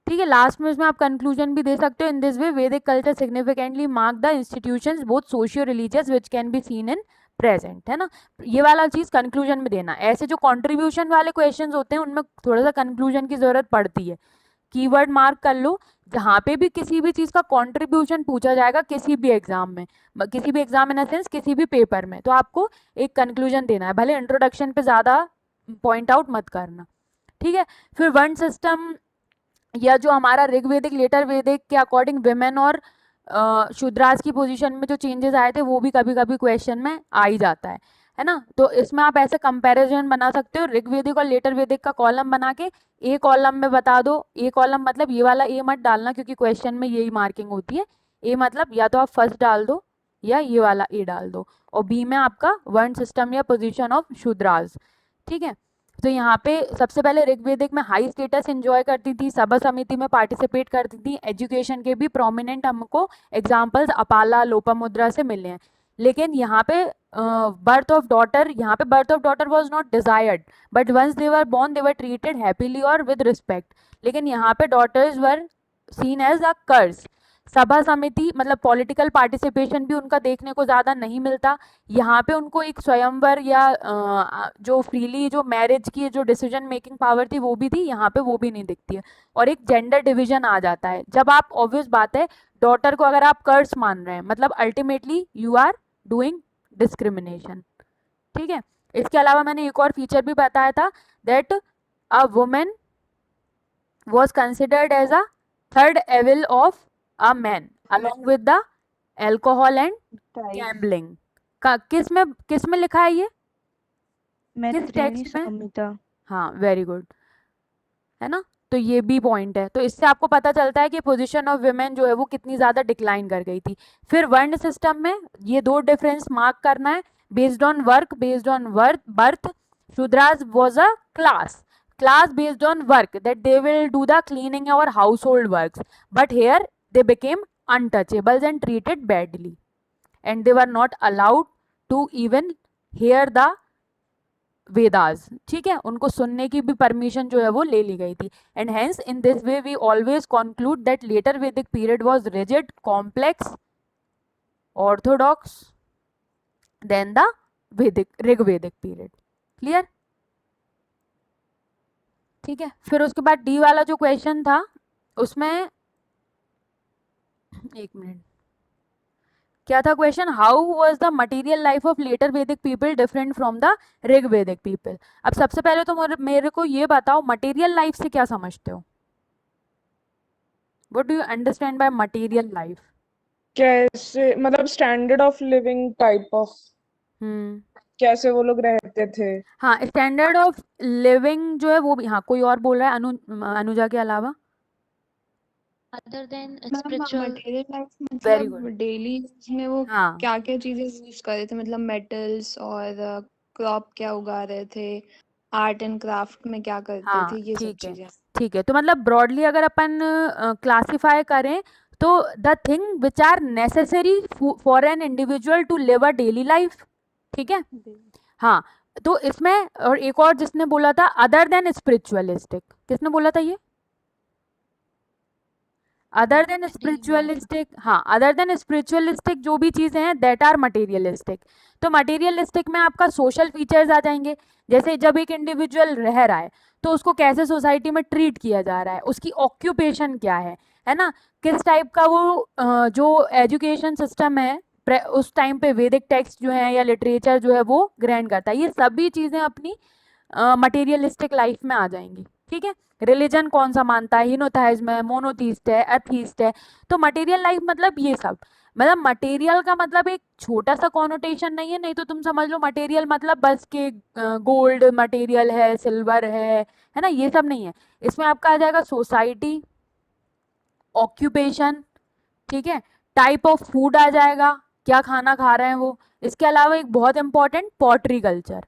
ठीक है, लास्ट में इसमें आप कंक्लूजन भी दे सकते हो। इन दिस वे वैदिक culture significantly mark the institutions both socio religious which can be seen in present, है ना। ये वाला चीज कंक्लूजन में देना। ऐसे जो कंट्रीब्यूशन वाले क्वेश्चंस होते हैं उनमें थोड़ा सा कंक्लूजन की जरूरत पड़ती है। कीवर्ड मार्क कर लो, जहाँ पे भी किसी भी चीज का कंट्रीब्यूशन पूछा जाएगा किसी भी एग्जाम में, किसी भी एग्जाम इन सेंस किसी भी पेपर में, तो आपको एक कंक्लूजन देना है, भले इंट्रोडक्शन पे ज्यादा पॉइंट आउट मत करना, ठीक है। फिर वर्ण सिस्टम, या जो हमारा ऋग्वेदिक लेटर वैदिक के अकॉर्डिंग विमेन और शूद्रास की पोजीशन में जो चेंजेस आए थे वो भी कभी कभी क्वेश्चन में आ ही जाता है ना। तो इसमें आप ऐसे कंपैरिजन बना सकते हो, ऋग्वेदिक और लेटर वैदिक का कॉलम बना के ए कॉलम में बता दो। ए कॉलम मतलब ये वाला ए मत डालना, क्योंकि क्वेश्चन में यही मार्किंग होती है। ए मतलब या तो आप फर्स्ट डाल दो या ये वाला ए डाल दो, और बी में आपका वर्ण सिस्टम या पोजिशन ऑफ शूद्रास, ठीक है। तो यहाँ पे सबसे पहले ऋग्वेदिक में हाई स्टेटस एंजॉय करती थी, सभा समिति में पार्टिसिपेट करती थी, एजुकेशन के भी प्रोमिनेंट हमको एग्जाम्पल्स अपाला, लोपामुद्रा से मिले हैं। लेकिन यहाँ पे birth of daughter was not desired, but once they were born they were treated happily और विद रिस्पेक्ट। लेकिन यहाँ पे daughters were seen as a curse. सभा समिति मतलब पॉलिटिकल पार्टिसिपेशन भी उनका देखने को ज़्यादा नहीं मिलता। यहाँ पे उनको एक स्वयंवर या जो फ्रीली जो मैरिज की जो डिसीजन मेकिंग पावर थी वो भी थी, यहाँ पे वो भी नहीं दिखती है। और एक जेंडर डिवीजन आ जाता है जब आप, ऑब्वियस बात है, डॉटर को अगर आप कर्स मान रहे हैं, मतलब ultimately you are doing discrimination, ठीक है। इसके अलावा मैंने एक और फीचर भी बताया था, that a women was considered as a third evil of a man along with the alcohol and gambling। का किस में लिखा है ये, किस मैत्रेयी टेक्स्ट में? संहिता। हाँ, वेरी गुड, है ना। तो ये भी पॉइंट है। तो इससे आपको पता चलता है कि पोजीशन ऑफ वुमेन जो है वो कितनी ज्यादा डिक्लाइन कर गई थी। फिर वर्ण सिस्टम में ये दो डिफरेंस मार्क करना है, based on work, based on birth. Shudras was a class based on work, that they will do the cleaning or household works, but here they became untouchables and treated badly, and they were not allowed to even hear the Vedas, ठीक है, उनको सुनने की भी permission जो है वो ले ली गई थी। And hence in this way we always conclude that later Vedic period was rigid, complex, orthodox than the Rigvedic period. Clear, ठीक है। फिर उसके बाद डी वाला जो क्वेश्चन था उसमें, एक मिनट, क्या था question, how was the material life of later Vedic people different from the Rig Vedic people. अब सबसे पहले तो मेरे को ये बताओ, मटेरियल लाइफ से क्या समझते हो? What do you understand by material life? कैसे, मतलब standard of living type of, कैसे वो लोग रहते थे। हाँ, स्टैंडर्ड ऑफ लिविंग जो है वो भी। हाँ, कोई और बोल रहा है अनुजा के अलावा? other than ma'am spiritual material life Very मतलब good. डेली में वो हाँ, क्या क्या चीजें यूज कर रहे थे, मतलब मेटल्स और क्रॉप क्या उगा रहे थे, आर्ट एंड क्राफ्ट में क्या करते हाँ, थे, ये सब ठीक है, चीजें। ठीक है। तो मतलब ब्रॉडली अगर अपन क्लासिफाई करें तो the thing which are necessary for an individual to live a daily life, ठीक है। हाँ, तो इसमें और एक और जिसने बोला था अदर देन स्पिरिचुअलिस्टिक, किसने बोला था ये? अदर देन स्पिरिचुअलिस्टिक, हाँ, अदर देन स्पिरिचुअलिस्टिक जो भी चीजें हैं दैट आर मटेरियलिस्टिक। तो मटेरियलिस्टिक में आपका सोशल फीचर्स आ जाएंगे, जैसे जब एक इंडिविजुअल रह रहा है तो उसको कैसे सोसाइटी में ट्रीट किया जा रहा है, उसकी ऑक्यूपेशन क्या है ना, किस टाइप का वो जो एजुकेशन सिस्टम है उस टाइम पे वैदिक टेक्स्ट जो है या लिटरेचर जो है वो ग्रहण करता है, ये सभी चीजें अपनी मटेरियलिस्टिक लाइफ में आ जाएंगी। ठीक है, रिलीजन कौन सा मानता है, हिनोथाइज्म है, मोनोथीस्ट है, एथीस्ट है। तो मटेरियल लाइफ मतलब ये सब, मतलब मटेरियल का मतलब एक छोटा सा कॉनोटेशन नहीं है, नहीं तो तुम समझ लो मटेरियल मतलब बस के गोल्ड मटेरियल है, सिल्वर है ना, ये सब नहीं है। इसमें आपका आ जाएगा सोसाइटी, ऑक्यूपेशन, ठीक है, टाइप ऑफ फूड आ जाएगा, क्या खाना खा रहे हैं वो। इसके अलावा एक बहुत important pottery culture,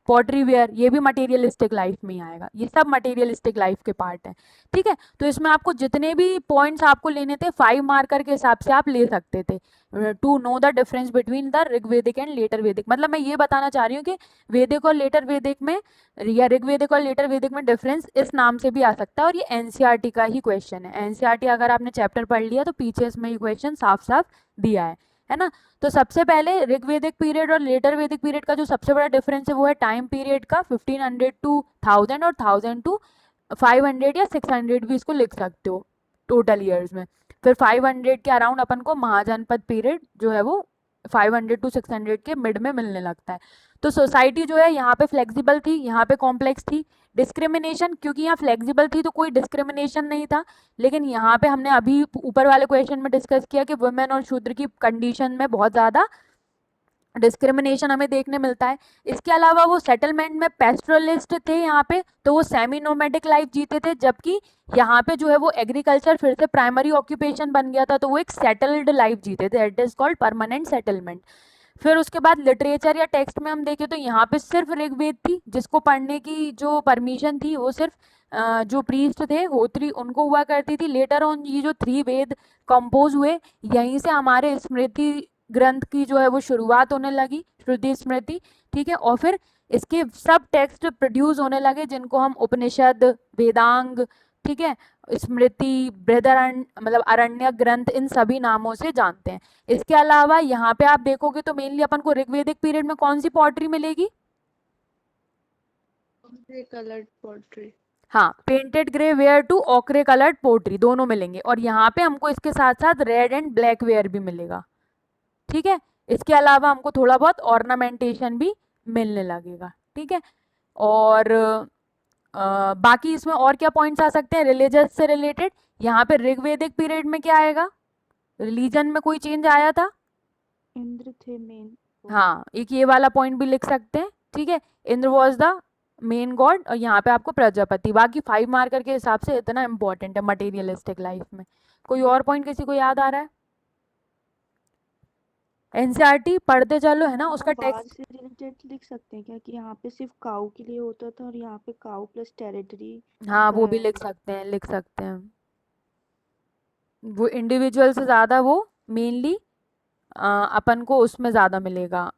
pottery ware, ये भी मटेरियलिस्टिक लाइफ में ही आएगा। ये सब मटेरियलिस्टिक लाइफ के पार्ट हैं। ठीक है, तो इसमें आपको जितने भी पॉइंट्स आपको लेने थे 5 मार्कर के हिसाब से आप ले सकते थे, to know the difference between the Rigvedic and later Vedic. मतलब मैं ये बताना चाह रही हूँ कि वैदिक और लेटर वैदिक में या ऋग्वेदिक और लेटर वैदिक में डिफरेंस इस नाम से भी आ सकता है, और ये एनसीईआरटी का ही क्वेश्चन है। एनसीईआरटी अगर आपने चैप्टर पढ़ लिया तो पीछे इसमें ये क्वेश्चन साफ साफ दिया है ना। तो सबसे पहले ऋग्वेदिक पीरियड और लेटर वैदिक पीरियड का जो सबसे बड़ा डिफरेंस है वो है टाइम पीरियड का, 1500 टू 1000 और 1000 टू 500 या 600 भी इसको लिख सकते हो टोटल ईयर्स में। फिर 500 के अराउंड अपन को महाजनपद पीरियड जो है वो 500 टू 600 के मिड में मिलने लगता है। तो सोसाइटी जो है यहाँ पे फ्लेक्सिबल थी, यहाँ पे कॉम्प्लेक्स थी। डिस्क्रिमिनेशन, क्योंकि यहाँ फ्लेक्सिबल थी तो कोई डिस्क्रिमिनेशन नहीं था, लेकिन यहाँ पे हमने अभी ऊपर वाले क्वेश्चन में डिस्कस किया कि वुमेन और शूद्र की कंडीशन में बहुत ज़्यादा डिस्क्रिमिनेशन हमें देखने मिलता है। इसके अलावा वो सेटलमेंट में पेस्ट्रलिस्ट थे यहाँ पे, तो वो सेमी नोमैडिक लाइफ जीते थे, जबकि यहाँ पे जो है वो एग्रीकल्चर फिर से प्राइमरी ऑक्यूपेशन बन गया था, तो वो एक सेटल्ड लाइफ जीते थे, that is called permanent settlement. फिर उसके बाद लिटरेचर या टेक्स्ट में हम देखें तो यहाँ पे सिर्फ ऋग्वेद थी जिसको पढ़ने की जो परमिशन थी वो सिर्फ जो प्रीस्ट थे, होत्री, उनको हुआ करती थी। लेटर ऑन ये जो 3 वेद कंपोज हुए, यहीं से हमारे स्मृति ग्रंथ की जो है वो शुरुआत होने लगी, श्रुति स्मृति। ठीक है, और फिर इसके सब टेक्स्ट प्रोड्यूस होने लगे जिनको हम उपनिषद, वेदांग, ठीक है, स्मृति, बृहदारण्य मतलब अरण्य ग्रंथ, इन सभी नामों से जानते हैं। इसके अलावा यहाँ पे आप देखोगे तो मेनली अपन को ऋग्वेदिक पीरियड में कौन सी पॉटरी मिलेगी? Coloured pottery. हाँ, painted grey ware to ochre coloured pottery दोनों मिलेंगे, और यहाँ पे हमको इसके साथ साथ रेड एंड ब्लैक वेयर भी मिलेगा। ठीक है, इसके अलावा हमको थोड़ा बहुत ऑर्नामेंटेशन भी मिलने लगेगा। ठीक है, और बाकी इसमें और क्या पॉइंट्स आ सकते हैं रिलीजियस से रिलेटेड? यहाँ पे ऋग्वेदिक पीरियड में क्या आएगा? रिलीजन में कोई चेंज आया था? इंद्र थे मेन। हाँ, एक ये वाला पॉइंट भी लिख सकते हैं। ठीक है, Indra was the main God, और यहाँ पे आपको प्रजापति। बाकी 5 मार्कर के हिसाब से इतना इंपॉर्टेंट है मटेरियलिस्टिक लाइफ में। कोई और पॉइंट किसी को याद आ रहा है? एनसीईआरटी पढ़ते चलो, है ना, उसका बाहर टेक्स्ट। से रिलेटेड लिख सकते हैं क्या कि यहाँ पे सिर्फ काऊ के लिए होता था और यहाँ पे काऊ प्लस टेरिटरी। हाँ, वो भी लिख सकते हैं, लिख सकते हैं। वो इंडिविजुअल से ज़्यादा वो मेनली अपन को उसमें ज़्यादा मिलेगा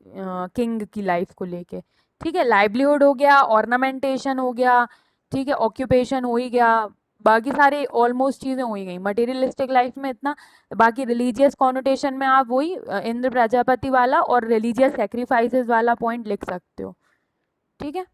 किंग की लाइफ को लेके। ठीक है, लाइवलीहुड हो गया, ऑर्नामेंटेशन हो गया, ठीक है, ऑक्यूपेशन हो ही गया, बाकी सारे ऑलमोस्ट चीज़ें हो ही गई मटेरियलिस्टिक लाइफ में इतना। बाकी रिलीजियस कॉनोटेशन में आप वही इंद्र प्रजापति वाला और रिलीजियस सेक्रीफाइसेस वाला पॉइंट लिख सकते हो। ठीक है,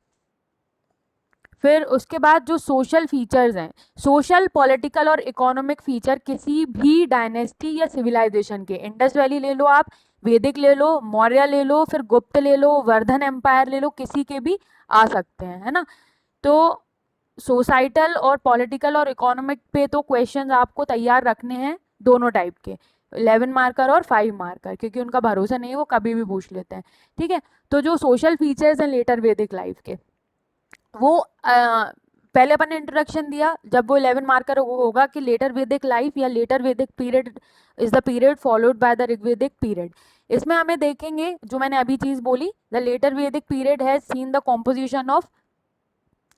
फिर उसके बाद जो सोशल फीचर्स हैं, सोशल, पॉलिटिकल और इकोनॉमिक फीचर किसी भी डायनेस्टी या सिविलाइजेशन के, इंडस वैली ले लो आप, वैदिक ले लो, मौर्य ले लो, फिर गुप्त ले लो, वर्धन एम्पायर ले लो, किसी के भी आ सकते हैं, है ना। तो सोसाइटल और पॉलिटिकल और इकोनॉमिक पे तो क्वेश्चंस आपको तैयार रखने हैं दोनों टाइप के, 11 मार्कर और 5 मार्कर, क्योंकि उनका भरोसा नहीं है, वो कभी भी पूछ लेते हैं। ठीक है, तो जो सोशल फीचर्स हैं लेटर वैदिक लाइफ के, वो पहले अपन ने इंट्रोडक्शन दिया, जब वो 11 मार्कर होगा कि लेटर वैदिक लाइफ या later Vedic period is the period followed by the Rigvedic period. इसमें हमें देखेंगे जो मैंने अभी चीज बोली, the later Vedic period has seen the composition of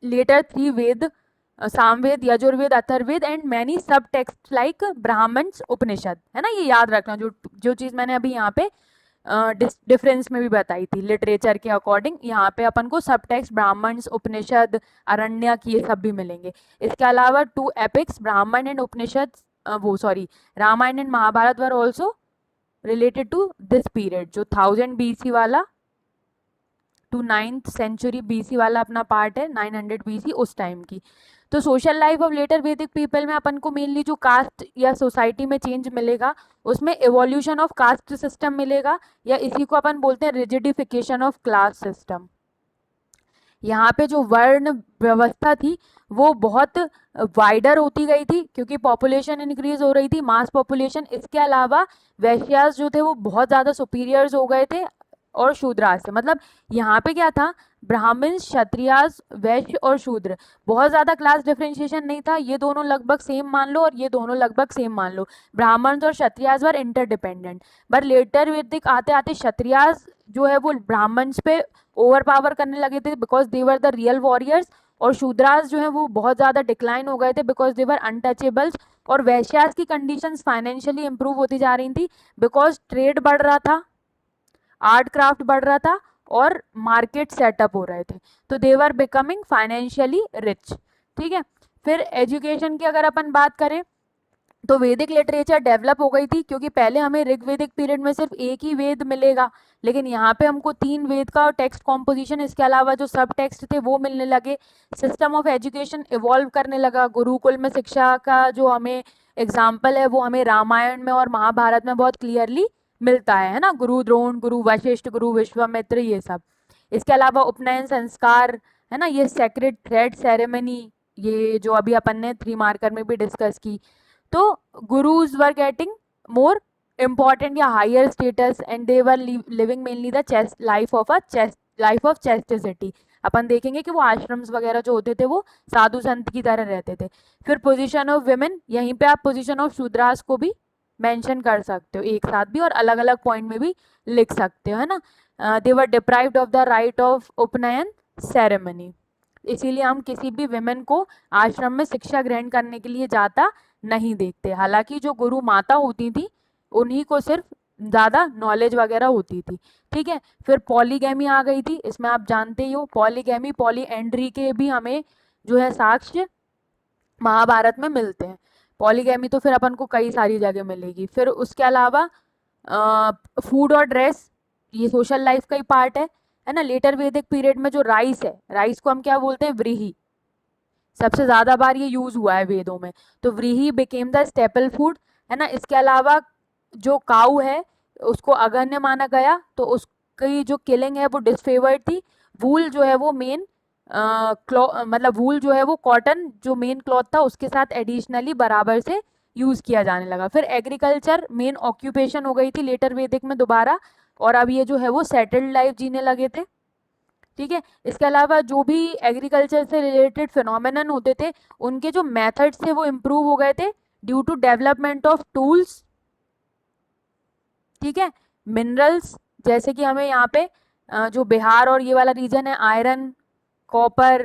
later 3 Veda, Samaveda, Yajurveda, Atharvaveda and many sub text like Brahmanas, Upanishad, है ना। ये याद रखना, जो चीज मैंने अभी यहाँ पे डिफरेंस में भी बताई थी लिटरेचर के अकॉर्डिंग, यहाँ पे अपन को सब टेक्स्ट ब्राह्मण्स, उपनिषद, अरण्यक, ये सब भी मिलेंगे। इसके अलावा 2 एपिक्स, ब्राह्मण एंड उपनिषद, वो sorry, Ramayana and Mahabharata were also related to this period, जो 1000 BC वाला टू 9th सेंचुरी BC वाला अपना पार्ट है, 900 BC उस टाइम की। तो social life of later Vedic people में अपन को मेनली जो कास्ट या सोसाइटी में चेंज मिलेगा, उसमें एवोल्यूशन ऑफ कास्ट सिस्टम मिलेगा, या इसी को अपन बोलते हैं रिजिडिफिकेशन ऑफ क्लास सिस्टम। यहाँ पे जो वर्ण व्यवस्था थी वो बहुत वाइडर होती गई थी, क्योंकि पॉपुलेशन इंक्रीज हो रही थी, मास पॉपुलेशन। इसके अलावा वैश्यास जो थे वो बहुत ज़्यादा सुपीरियर्स हो गए थे और शूद्रास से। मतलब यहाँ पे क्या था, ब्राह्मण, क्षत्रियास, वैश्य और शूद्र, बहुत ज़्यादा क्लास डिफरेंशिएशन नहीं था। ये दोनों लगभग सेम मान लो और ये दोनों लगभग सेम मान लो। ब्राह्मण और क्षत्रियास वर इंटरडिपेंडेंट, पर लेटर वैदिक आते आते क्षत्रियास जो है वो ब्राह्मण्स पे ओवर पावर करने लगे थे, because they were the real warriors. और शूद्रास जो है वो बहुत ज़्यादा डिक्लाइन हो गए थे, बिकॉज दे वर अनटचेबल्स। और वैश्यास की कंडीशंस फाइनेंशियली इंप्रूव होती जा रही थी, बिकॉज ट्रेड बढ़ रहा था, आर्ट क्राफ्ट बढ़ रहा था और मार्केट सेटअप हो रहे थे, तो दे वर बिकमिंग फाइनेंशियली रिच। ठीक है, फिर एजुकेशन की अगर अपन बात करें तो वैदिक लिटरेचर डेवलप हो गई थी, क्योंकि पहले हमें ऋग्वेदिक पीरियड में सिर्फ एक ही वेद मिलेगा, लेकिन यहाँ पे हमको 3 वेद का टेक्स्ट कॉम्पोजिशन, इसके अलावा जो सब टेक्स्ट थे वो मिलने लगे। सिस्टम ऑफ एजुकेशन इवॉल्व करने लगा, गुरुकुल में शिक्षा का जो हमें एग्जाम्पल है वो हमें रामायण में और महाभारत में बहुत क्लियरली मिलता है ना, गुरु द्रोण, गुरु वशिष्ठ, गुरु विश्वामित्र, ये सब। इसके अलावा उपनयन संस्कार है ना, ये सेक्रेड थ्रेड सेरेमनी, ये जो अभी अपन ने 3 मार्कर में भी डिस्कस की। तो gurus were getting more important या higher status, and they were living mainly the life of chastity. अपन देखेंगे कि वो आश्रम्स वगैरह जो होते थे वो साधु संत की तरह रहते थे। फिर पोजीशन ऑफ विमेन, यहीं पे आप पोजीशन ऑफ शूद्रास को भी मेंशन कर सकते हो एक साथ भी, और अलग अलग पॉइंट में भी लिख सकते हो, है ना। They were deprived of the right of Upanayana ceremony, इसीलिए हम किसी भी विमेन को आश्रम में शिक्षा ग्रहण करने के लिए जाता नहीं देखते। हालांकि जो गुरु माता होती थी उन्हीं को सिर्फ ज़्यादा नॉलेज वगैरह होती थी। ठीक है, फिर पॉलीगैमी आ गई थी, इसमें आप जानते ही हो पॉलीगैमी, पॉलीएंड्री के भी हमें जो है साक्ष्य महाभारत में मिलते हैं। पॉलीगैमी तो फिर अपन को कई सारी जगह मिलेगी। फिर उसके अलावा फूड और ड्रेस, ये सोशल लाइफ का ही पार्ट है ना। लेटर वैदिक पीरियड में जो राइस है, राइस को हम क्या बोलते हैं, व्रीही, सबसे ज़्यादा बार ये यूज़ हुआ है वेदों में, तो व्रीही बिकेम द स्टेपल फूड, है ना। इसके अलावा जो काऊ है उसको अगण्य माना गया, तो उसकी जो किलिंग है वो डिसफेवर्ड थी। वूल जो है वो मेन मतलब वूल जो है वो कॉटन जो मेन क्लॉथ था उसके साथ एडिशनली बराबर से यूज़ किया जाने लगा। फिर एग्रीकल्चर मेन ऑक्यूपेशन हो गई थी लेटर वैदिक में दोबारा, और अब ये जो है वो सेटल्ड लाइफ जीने लगे थे। ठीक है, इसके अलावा जो भी एग्रीकल्चर से रिलेटेड फिनोमेनन होते थे उनके जो मेथड्स थे वो इम्प्रूव हो गए थे due to development of tools. ठीक है, मिनरल्स, जैसे कि हमें यहाँ पे जो बिहार और ये वाला रीजन है, आयरन, कॉपर,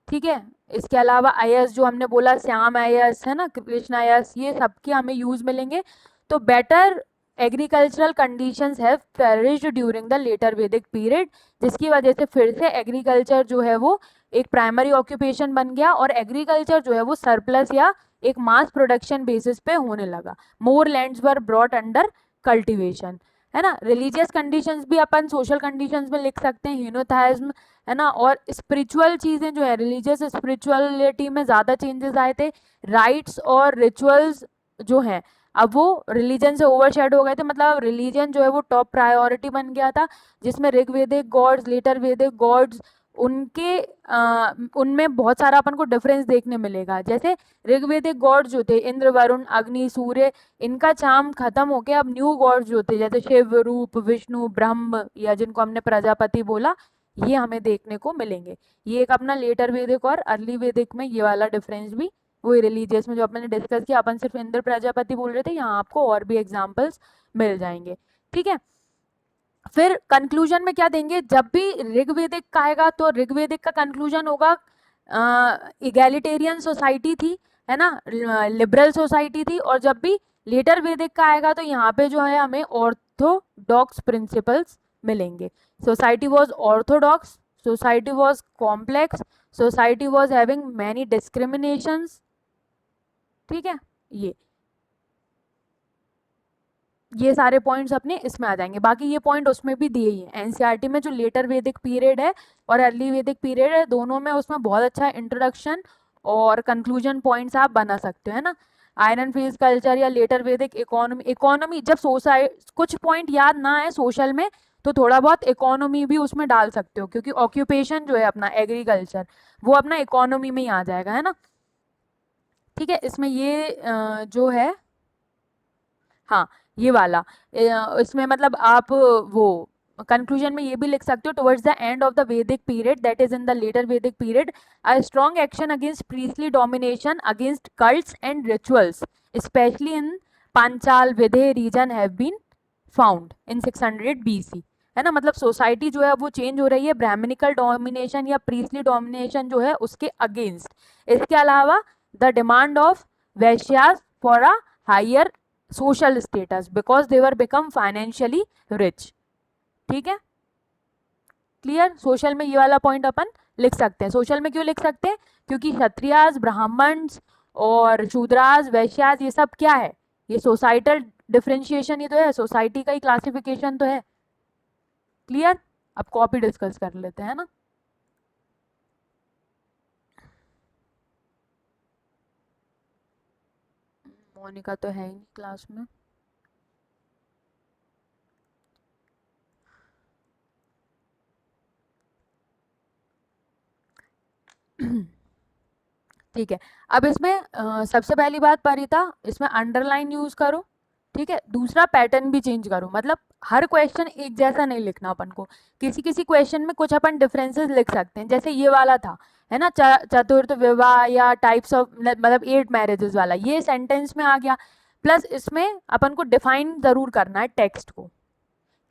ठीक है। इसके अलावा अयस जो हमने बोला, श्याम अयस है ना, कृष्ण अयस, ये सबके हमें यूज मिलेंगे। तो better agricultural conditions have flourished during the later Vedic period, जिसकी वजह से फिर से एग्रीकल्चर जो है वो एक प्राइमरी ऑक्यूपेशन बन गया, और एग्रीकल्चर जो है वो सरप्लस या एक मास प्रोडक्शन बेसिस पे होने लगा। More lands were brought under cultivation, है ना। रिलीजियस कंडीशंस भी अपन सोशल कंडीशंस में लिख सकते हैं, यूनोथाइज्म, है ना। और स्पिरिचुअल चीज़ें जो है, रिलीजियस स्पिरिचुअलिटी में ज़्यादा चेंजेस आए थे। राइट्स और रिचुअल्स जो हैं अब वो रिलीजन से ओवरशैडो हो गए थे, मतलब रिलीजन जो है वो टॉप प्रायोरिटी बन गया था, जिसमें ऋग्वेदिक गॉड्स, लेटर वैदिक गॉड्स, उनके उनमें बहुत सारा अपन को डिफरेंस देखने मिलेगा। जैसे ऋग्वेदिक गॉड्स जो थे इंद्र, वरुण, अग्नि, सूर्य, इनका चार्म खत्म हो गया। अब न्यू गॉड्स जो थे जैसे शिव, रूप, विष्णु, ब्रह्म, या जिनको हमने प्रजापति बोला, ये हमें देखने को मिलेंगे। ये एक अपना लेटर वैदिक और अर्ली वैदिक में ये वाला डिफरेंस भी वही रिलीजियस में जो अपने डिस्कस किया। अपन सिर्फ इंद्र प्रजापति बोल रहे थे, यहाँ आपको और भी एग्जाम्पल्स मिल जाएंगे। ठीक है, फिर कंक्लूजन में क्या देंगे, जब भी ऋग्वेदिक का आएगा तो ऋग्वेदिक का कंक्लूजन होगा इगैलिटेरियन सोसाइटी थी, है ना, लिबरल सोसाइटी थी। और जब भी लेटर वैदिक का आएगा तो यहाँ पे जो है हमें ऑर्थोडॉक्स प्रिंसिपल्स मिलेंगे। Society was Orthodox, society was complex, society was having many discriminations. ठीक है, ये ये सारे पॉइंट्स अपने इसमें आ जाएंगे। बाकी ये पॉइंट उसमें भी दिए ही हैं एनसीईआरटी में, जो लेटर वैदिक पीरियड है और अर्ली वैदिक पीरियड है, दोनों में उसमें बहुत अच्छा इंट्रोडक्शन और कंक्लूजन पॉइंट्स आप बना सकते हो, है ना। आयरन फेज कल्चर या लेटर वैदिक इकोनॉमी, इकोनॉमी जब कुछ पॉइंट याद ना आए सोशल में तो थोड़ा बहुत इकोनॉमी भी उसमें डाल सकते हो, क्योंकि ऑक्यूपेशन जो है अपना एग्रीकल्चर वो अपना इकोनॉमी में ही आ जाएगा, है ना। ठीक है, इसमें ये जो है, हाँ ये वाला इसमें मतलब आप वो कंक्लूजन में ये भी लिख सकते हो, towards the end of the Vedic period that is in the later Vedic period a strong action against priestly domination against cults and rituals specially in Panchala Videha region have been found in 600 BC, है ना। मतलब society जो है वो change हो रही है Brahmanical domination या प्रीस्टली डोमिनेशन जो है उसके अगेंस्ट। इसके अलावा the demand of Vaishyas for a higher social status because they were become financially rich. ठीक है, क्लियर। सोशल में ये वाला पॉइंट अपन लिख सकते हैं। सोशल में क्यों लिख सकते हैं, क्योंकि क्षत्रियास, ब्राह्मण्स और शूद्रास, वैश्यास, ये सब क्या है, ये सोसाइटल डिफरेंशिएशन ही तो है, सोसाइटी का ही क्लासिफिकेशन तो है। क्लियर, अब कॉपी डिस्कस कर लेते हैं ना। मोनिका तो है ही नहीं क्लास में। ठीक है, अब इसमें सबसे पहली बात परिता, इसमें अंडरलाइन यूज करो। ठीक है, दूसरा पैटर्न भी चेंज करो, मतलब हर क्वेश्चन एक जैसा नहीं लिखना अपन को, किसी किसी क्वेश्चन में कुछ अपन डिफरेंसेस लिख सकते हैं, जैसे ये वाला था, है ना, चतुर्थ विवाह या टाइप्स ऑफ मतलब 8 मैरिजेस वाला, ये सेंटेंस में आ गया। प्लस इसमें अपन को डिफाइन जरूर करना है टेक्स्ट को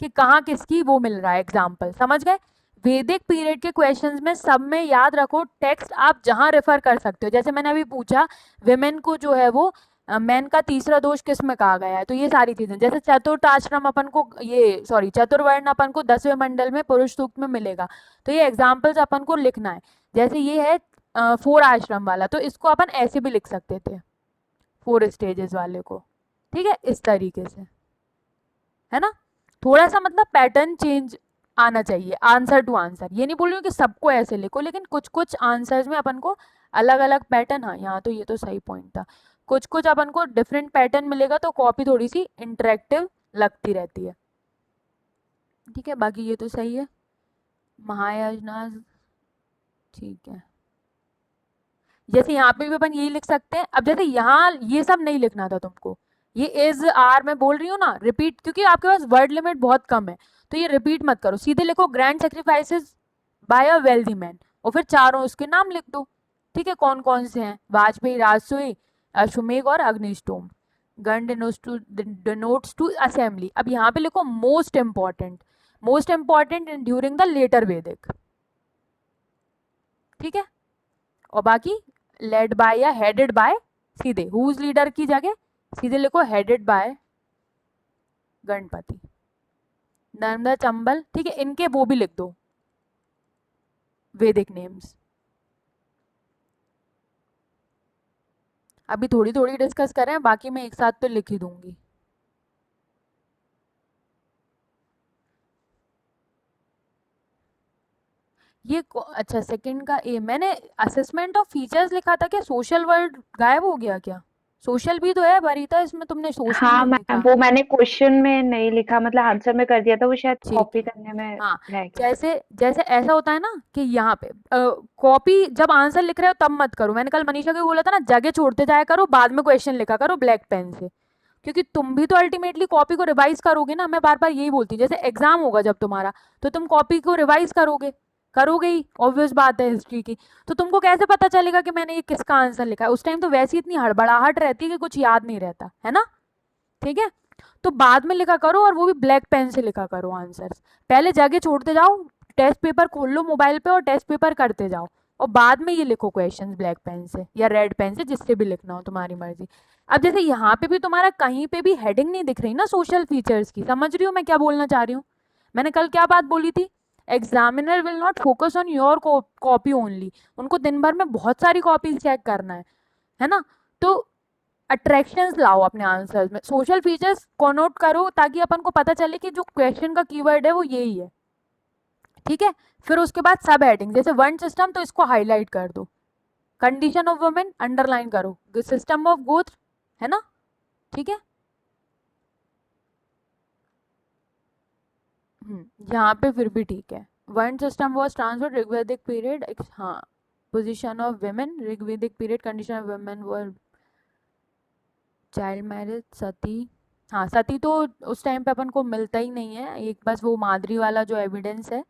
कि कहाँ किसकी वो मिल रहा है एग्जाम्पल, समझ गए। वैदिक पीरियड के क्वेश्चंस में सब में याद रखो टेक्स्ट आप जहां रेफर कर सकते हो। जैसे मैंने अभी पूछा विमेन को जो है वो मैन का तीसरा दोष किस में कहा गया है, तो ये सारी चीजें, जैसे चतुर्थ आश्रम अपन को ये सॉरी चतुर्वर्ण अपन को 10वें मंडल में पुरुष सूक्त में मिलेगा, तो ये एग्जाम्पल्स अपन को लिखना है। जैसे ये है 4 आश्रम वाला, तो इसको अपन ऐसे भी लिख सकते थे 4 स्टेजेस वाले को। ठीक है, इस तरीके से, है ना। थोड़ा सा मतलब पैटर्न चेंज आना चाहिए आंसर टू आंसर। ये नहीं बोल रही हूँ कि सबको ऐसे लिखो, लेकिन कुछ कुछ आंसर्स में अपन को अलग अलग पैटर्न, हाँ यहाँ तो ये तो सही पॉइंट था, कुछ कुछ अपन को डिफरेंट पैटर्न मिलेगा तो कॉपी थोड़ी सी इंटरेक्टिव लगती रहती है। ठीक है, बाकी ये तो सही है। महायजना, ठीक है, जैसे यहाँ पे भी अपन यही लिख सकते हैं। अब जैसे यहाँ ये सब नहीं लिखना था तुमको, ये इज आर मैं बोल रही हूँ ना रिपीट, क्योंकि आपके पास वर्ड लिमिट बहुत कम है, तो ये रिपीट मत करो, सीधे लिखो grand sacrifices by a wealthy man और फिर चारों उसके नाम लिख दो। ठीक है, कौन कौन से हैं, वाजपेयी, राजसूय, अश्वमेघ और अग्निष्टोम। गण डिनोट्स टू असेंबली। अब यहाँ पे लिखो most important during the later Vedic. ठीक है, और बाकी लेड बाय या हेडेड बाय, सीधे हुज लीडर की जगह सीधे लिखो हेडेड बाय गणपति, नर्मदा, चंबल। ठीक है, इनके वो भी लिख दो वैदिक नेम्स। अभी थोड़ी थोड़ी डिस्कस करें, बाकी मैं एक साथ तो लिख ही दूंगी। ये अच्छा सेकंड का ए, मैंने असेसमेंट ऑफ फीचर्स लिखा था क्या, सोशल वर्ड गायब हो गया क्या, सोशल भी तो है वरीता इसमें, तुमने सोशल हाँ नहीं मैम, लिखा। वो मैंने क्वेश्चन में नहीं लिखा, मतलब आंसर में कर दिया था, वो शायद ठीक कॉपी है, करने में हाँ, रह गया। जैसे जैसे ऐसा होता है ना कि यहाँ पे कॉपी जब आंसर लिख रहे हो तब मत करो, मैंने कल मनीषा को बोला था ना, जगह छोड़ते जाया करो, बाद में क्वेश्चन लिखा करो ब्लैक पेन से, क्योंकि तुम भी तो अल्टीमेटली कॉपी को रिवाइज करोगे ना। मैं बार बार यही बोलती हूँ, जैसे एग्जाम होगा जब तुम्हारा, तो तुम कॉपी को रिवाइज करोगे ही, ऑब्वियस बात है हिस्ट्री की, तो तुमको कैसे पता चलेगा कि मैंने ये किसका आंसर लिखा है। उस टाइम तो वैसे इतनी हड़बड़ाहट रहती है कि कुछ याद नहीं रहता, है ना। ठीक है, तो बाद में लिखा करो, और वो भी ब्लैक पेन से लिखा करो आंसर्स। पहले जगह छोड़ते जाओ, टेस्ट पेपर खोल लो मोबाइल पे और टेस्ट पेपर करते जाओ, और बाद में ये लिखो क्वेश्चंस ब्लैक पेन से या रेड पेन से, जिससे भी लिखना हो तुम्हारी मर्जी। अब जैसे यहाँ पे भी तुम्हारा कहीं पे भी हेडिंग नहीं दिख रही ना सोशल फीचर्स की, समझ रही हो मैं क्या बोलना चाह रही हूँ। मैंने कल क्या बात बोली थी, examiner will not focus on your copy only, उनको दिन भर में बहुत सारी कॉपीज चेक करना है ना। तो अट्रैक्शंस लाओ अपने आंसर्स में, सोशल फीचर्स कॉनोट करो ताकि अपन को पता चले कि जो क्वेश्चन का कीवर्ड है वो यही है, ठीक है। फिर उसके बाद सब हेडिंग, जैसे वन सिस्टम तो इसको हाईलाइट कर दो, कंडीशन ऑफ वुमेन अंडरलाइन करो, सिस्टम ऑफ ग्रोथ, है ना, ठीक है। यहाँ पे फिर भी ठीक है, वन system was transferred Rigvedic period, हाँ, position of women Rigvedic period, condition of women were child marriage, sati, हाँ सती तो उस टाइम पे अपन को मिलता ही नहीं है, एक बस वो मादरी वाला जो एविडेंस है।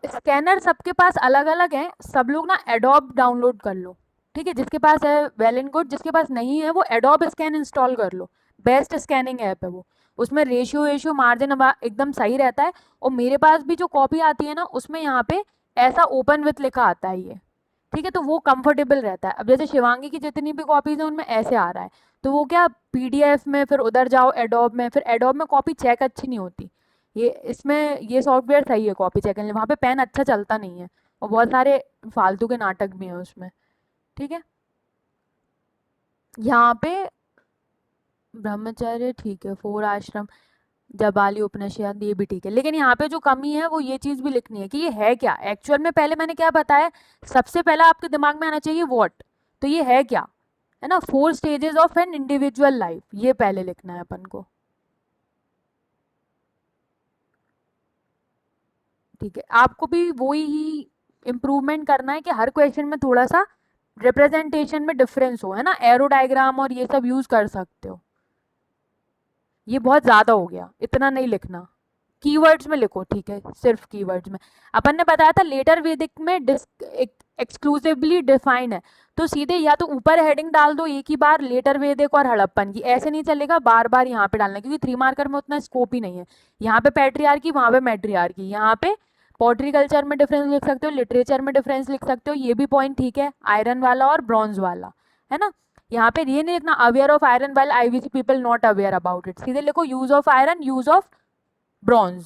स्कैनर सबके पास अलग अलग है, सब लोग ना एडोब डाउनलोड कर लो, ठीक है, जिसके पास है वेल एंड गुड, जिसके पास नहीं है वो एडोब स्कैन इंस्टॉल कर लो, बेस्ट स्कैनिंग ऐप है वो, उसमें रेशियो मार्जिन एकदम सही रहता है। और मेरे पास भी जो कॉपी आती है ना उसमें यहाँ पे ऐसा ओपन विथ लिखा आता है ये, ठीक है, तो वो कंफर्टेबल रहता है। अब जैसे शिवांगी की जितनी भी कॉपीज हैं उनमें ऐसे आ रहा है, तो वो क्या पीडीएफ में फिर उधर जाओ एडोब में, फिर एडोब में कॉपी चेक अच्छी नहीं होती, ये इसमें ये सॉफ्टवेयर सही है कॉपी चेक करने, वहाँ पे पेन अच्छा चलता नहीं है और बहुत सारे फालतू के नाटक भी हैं उसमें, ठीक है। यहाँ पे ब्रह्मचर्य ठीक है, 4 आश्रम, जबाली उपनिषद ये भी ठीक है, लेकिन यहाँ पे जो कमी है वो ये चीज भी लिखनी है कि ये है क्या एक्चुअल में। पहले मैंने क्या बताया, सबसे पहला आपके दिमाग में आना चाहिए व्हाट, तो ये है क्या, है ना, 4 stages of an individual life, ये पहले लिखना है अपन को, ठीक है। आपको भी वही ही इम्प्रूवमेंट करना है कि हर क्वेश्चन में थोड़ा सा रिप्रेजेंटेशन में डिफरेंस हो, है ना, एरो डायग्राम और ये सब यूज कर सकते हो। ये बहुत ज्यादा हो गया, इतना नहीं लिखना, कीवर्ड्स में लिखो, ठीक है, सिर्फ कीवर्ड्स में। अपन ने बताया था लेटर वैदिक में एक्सक्लूसिवली डिफाइंड है, तो सीधे या तो ऊपर हेडिंग डाल दो एक ही बार लेटर वैदिक और हड़प्पन की, ऐसे नहीं चलेगा बार बार यहाँ पे डालना, क्योंकि 3 मार्कर में उतना स्कोप ही नहीं है। यहाँ पे पैट्रियार्की, वहां पे मैट्रियार्की, यहाँ पे पॉटरी कल्चर में डिफरेंस लिख सकते हो, लिटरेचर में डिफरेंस लिख सकते हो, ये भी पॉइंट ठीक है, आयरन वाला और ब्रॉन्ज वाला, है ना। यहाँ पे ये नहीं लिखना aware of iron while IVC people not aware about it, सीधे लिखो use of iron, use of bronze,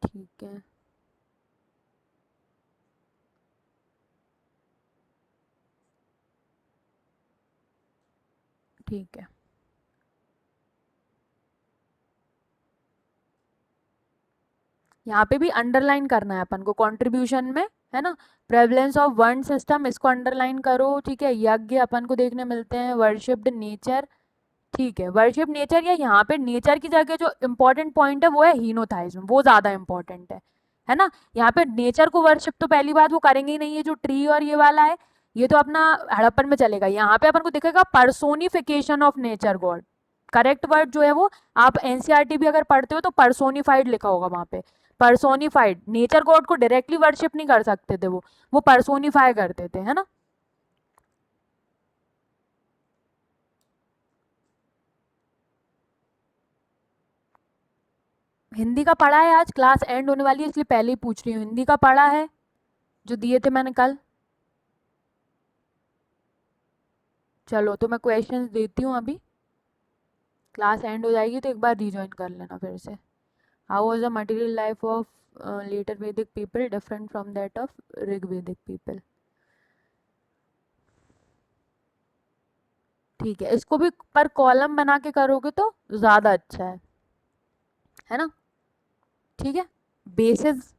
ठीक है। ठीक है, यहाँ पे भी अंडरलाइन करना है अपन को कंट्रीब्यूशन में, है ना, प्रेवलेंस ऑफ वन सिस्टम इसको अंडरलाइन करो, ठीक है। यज्ञ अपन को देखने मिलते हैं, वर्शिप्ड नेचर, ठीक है, वर्शिप नेचर, या यहाँ पे नेचर की जगह जो इम्पोर्टेंट पॉइंट है वो है हीनोथाइज्म, वो ज्यादा इंपॉर्टेंट है ना। यहाँ पे नेचर को वर्शिप तो पहली बात वो करेंगे ही नहीं, ये जो ट्री और ये वाला है ये तो अपना हड़प्पन में चलेगा। यहाँ पे अपन को दिखेगा personification of nature God, correct word जो है वो, आप एनसीईआरटी भी अगर पढ़ते हो तो पर्सोनिफाइड लिखा होगा वहां पे, पर्सोनिफाइड, नेचर गॉड को डायरेक्टली वर्शिप नहीं कर सकते थे वो पर्सोनिफाई करते थे, है ना। हिंदी का पढ़ा है, आज क्लास एंड होने वाली है इसलिए पहले ही पूछ रही हूँ, हिंदी का पढ़ा है जो दिए थे मैंने कल? चलो तो मैं क्वेश्चंस देती हूँ अभी, क्लास एंड हो जाएगी तो एक बार रिज्वाइन कर लेना फिर से। How was the material life of later Vedic people different from that of Rigvedic people, ठीक है। इसको भी पर कॉलम बना के करोगे तो ज्यादा अच्छा है ना, ठीक है। बेसिस